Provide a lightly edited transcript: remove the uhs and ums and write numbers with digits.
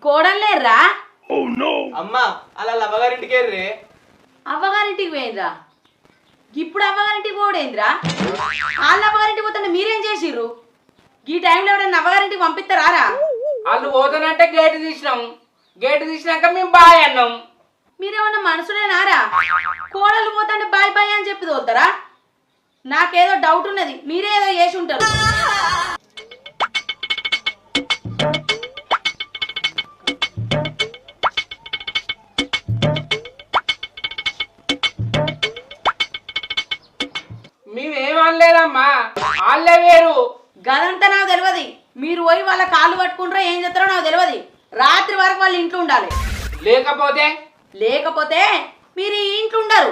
కోడలేర్రా అమ్మా అలా అవ్వగారింటికి రే. అవ్వగారింటికి పోయిండ్రా? ఇప్పుడు అవ్వగారింటికి పోడేంద్రా? వాళ్ళు అవ్వగారింటికి పోతుంటే మీరేం చేసిర్రు? ఈ టైంలో ఎవరైనా అవ్వగారింటికి పంపిస్తారా? వాళ్ళు పోతానంటే గేటు తీసినాం, గేటు తీసినాక మేము బాయ్ అన్నాం. మీరేమన్నా మనసులేనారా? కోడలు పోతుంటే బాయ్ బాయ్ అని చెప్పి తోలుతారా? నాకేదో డౌట్ ఉన్నది, మీరేదో చేసి ఉంటారు. మేమేమనలేదమ్మా, వాళ్ళే వేరు. గదంతా నాకు తెలియదు. మీరు పోయి వాళ్ళ కాళ్ళు పట్టుకుంటారో ఏం చేస్తారో నాకు తెలియదు. రాత్రి వరకు వాళ్ళు ఇంట్లో ఉండాలి. లేకపోతే లేకపోతే మీరు ఈ ఇంట్లో ఉండరు.